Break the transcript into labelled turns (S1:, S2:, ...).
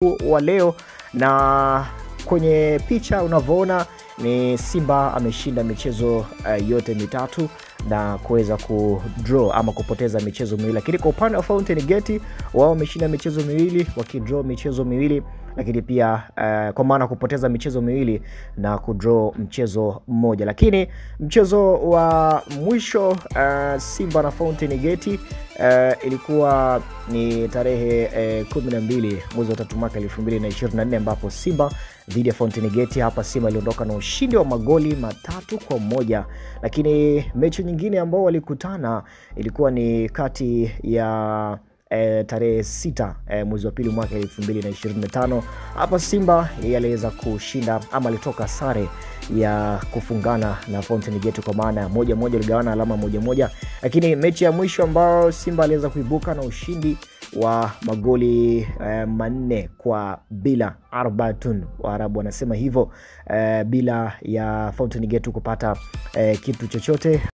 S1: wa leo, na kwenye picha unavyoona ni Simba ameshinda michezo yote mitatu na kuweza kudraw ama kupoteza michezo miwili. Lakini kwa upande wa Fountain Gate wao wameshinda michezo miwili wakidraw michezo miwili, lakini pia kwa maana kupoteza michezo miwili na kudraw mchezo mmoja. Lakini mchezo wa mwisho Simba na Fountain Gate ilikuwa ni tarehe 12 mwezi wa 3 mwaka 2024 ambapo Simba dhidi ya Fountain Gate. Hapa Simba iliondoka na ushindi wa magoli 3-1. Lakini mechi nyingine ambao walikutana ilikuwa ni kati ya tarehe 6 mwezi wa 2 mwaka 2025. Hapa Simba aliweza kushinda ama alitoka sare ya kufungana na Fountain Gate kwa maana ya 1-1, waligawana alama 1-1. Lakini mechi ya mwisho ambao Simba aliweza kuibuka na ushindi wa magoli 4-0 Arbatun, Waarabu wanasema hivyo, bila ya Fountain Gate kupata kitu chochote.